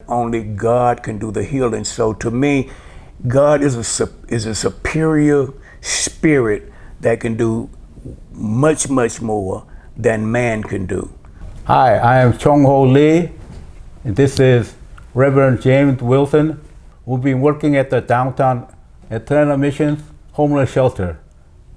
Only God can do the healing. So to me, God is a superior spirit that can do much, much more than man can do. Hi, I am Chung Ho Lee, and this is Reverend James Wilson. We've been working at the downtown Atlanta Missions homeless shelter.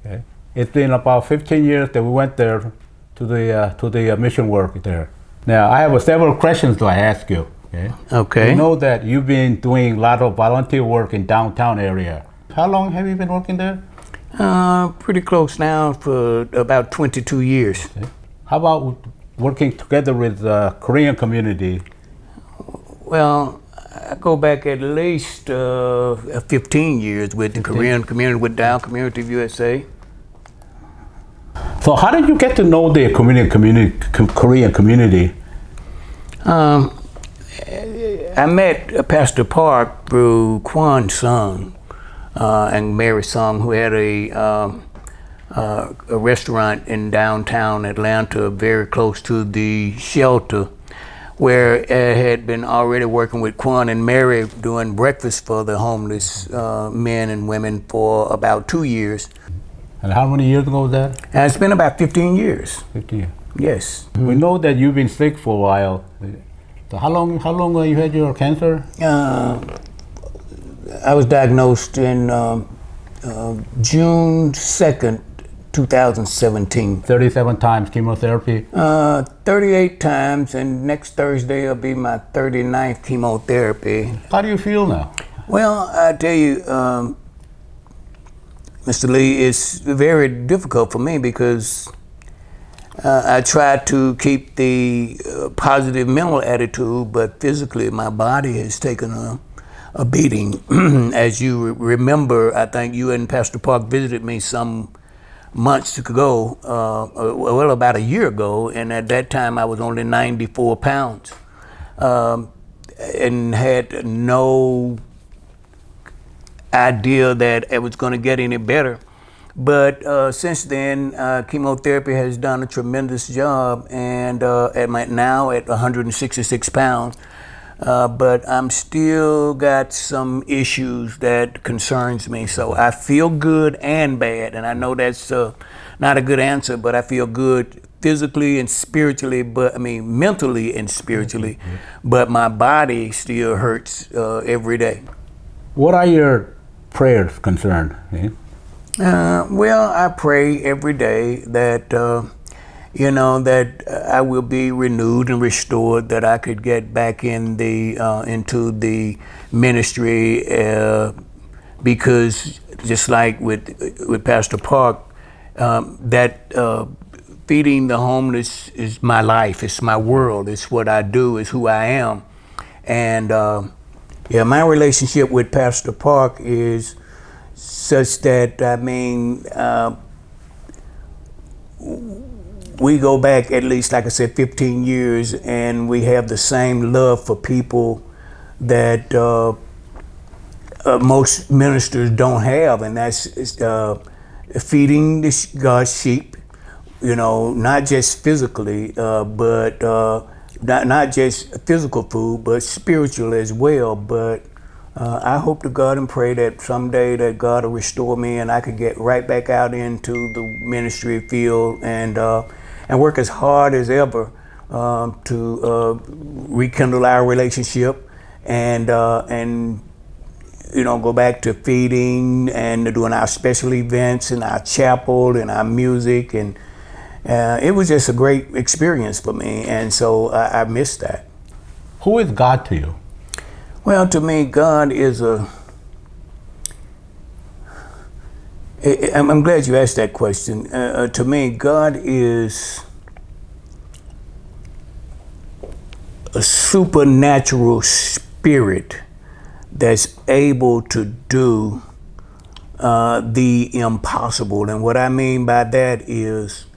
Okay? It's been about 15 years that we went there to the mission work there. Now, I have several questions to ask you. Okay. Okay. We know that you've been doing a lot of volunteer work in downtown area. How long have you been working there? Pretty close now, for about 22 years. Okay. How about working together with the Korean community? Well, I go back at least 15 years with the Korean community, with Dow Community of USA. So how did you get to know the Korean community? I met Pastor Park through Kwon Sung and Mary Sung, who had a restaurant in downtown Atlanta, very close to the shelter, where I had been already working with Kwon and Mary doing breakfast for the homeless men and women for about 2 years. And how many years ago was that? And it's been about 15 years. 15 years. Yes. We know that you've been sick for a while. So how long you had your cancer? I was diagnosed in June 2nd, 2017. 37 times chemotherapy? 38 times, and next Thursday will be my 39th chemotherapy. How do you feel now? Well, I tell you, Mr. Lee, it's very difficult for me because I try to keep the positive mental attitude, but physically my body has taken a beating. As you remember, I think you and Pastor Park visited me some months ago, well, about a year ago, and at that time I was only 94 pounds and had no idea that it was going to get any better. But since then, chemotherapy has done a tremendous job, and now at 166 pounds. But I'm still got some issues that concerns me. So I feel good and bad, and I know that's not a good answer, but I feel good physically and spiritually, mentally and spiritually, but my body still hurts every day. What are your prayers concerned? Eh? Well, I pray every day that, that I will be renewed and restored, that I could get back in into the ministry, because just like with Pastor Park, that feeding the homeless is my life, it's my world, it's what I do, it's who I am. And my relationship with Pastor Park is such that, we go back at least, like I said, 15 years, and we have the same love for people that most ministers don't have, and that's feeding God's sheep, not just physically, but not just physical food, but spiritual as well. But I hope to God and pray that someday that God will restore me and I could get right back out into the ministry field and work as hard as ever to rekindle our relationship and go back to feeding and doing our special events in our chapel and our music, and it was just a great experience for me, and so I miss that. Who is God to you? Well, to me, God is I'm glad you asked that question. To me, God is a supernatural spirit that's able to do the impossible. And what I mean by that is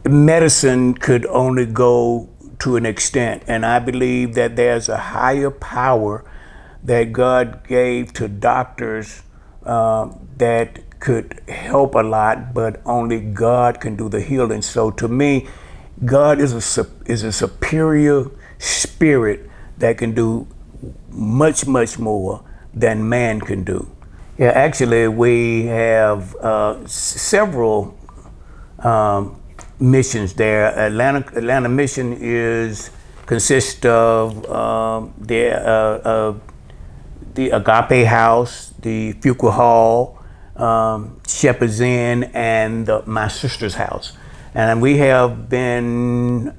medicine could only go to an extent, and I believe that there's a higher power that God gave to doctors that could help a lot, but only God can do the healing. So to me, God is a superior spirit that can do much, much more than man can do. Yeah, actually, we have several missions there. Atlanta mission consists of the Agape House, the Fuqua Hall, Shepherd's Inn, and My Sister's House. And we have been,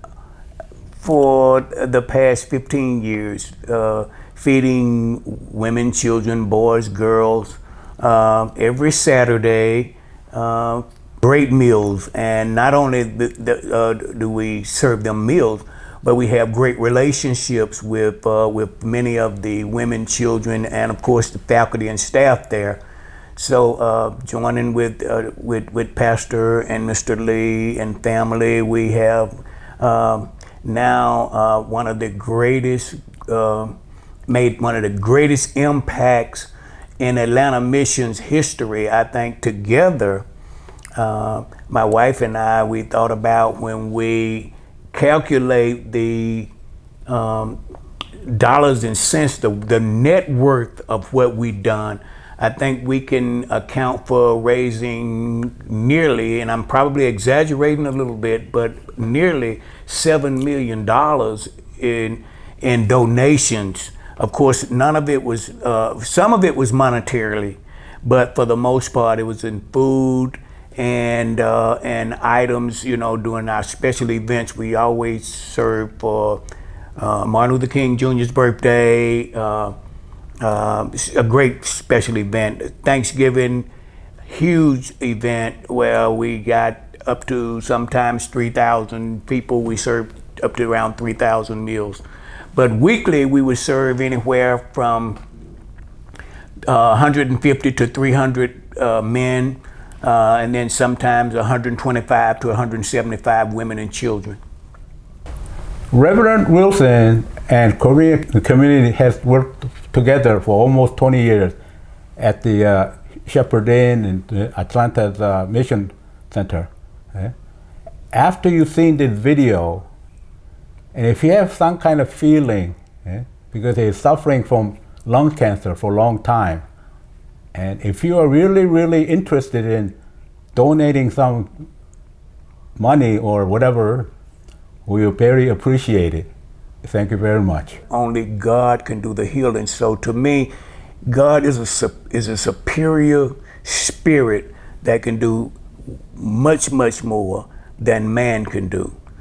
for the past 15 years, feeding women, children, boys, girls, every Saturday, great meals. And not only do we serve them meals, but we have great relationships with many of the women, children, and of course the faculty and staff there. So joining with Pastor and Mr. Lee and family, we have now one of the greatest, made one of the greatest impacts in Atlanta Mission's history. I think together, my wife and I, we thought about when we calculate the dollars and cents, the net worth of what we've done. I think we can account for raising nearly, and I'm probably exaggerating a little bit, but nearly $7 million in donations. Of course, none of it was, some of it was monetarily, but for the most part, it was in food and items. You know, during our special events, we always serve for Martin Luther King Jr.'s birthday, a great special event. Thanksgiving, huge event where we got up to sometimes 3,000 people. We served up to around 3,000 meals. But weekly, we would serve anywhere from 150 to 300 men, and then sometimes 125 to 175 women and children. Reverend Wilson and the community has worked together for almost 20 years at the Shepherd Inn and Atlanta's Mission Center. After you've seen this video, and if you have some kind of feeling, because he's suffering from lung cancer for a long time, and if you are really, really interested in donating some money or whatever, we will very appreciate it. Thank you very much. Only God can do the healing. So to me, God is a superior spirit that can do much, much more than man can do.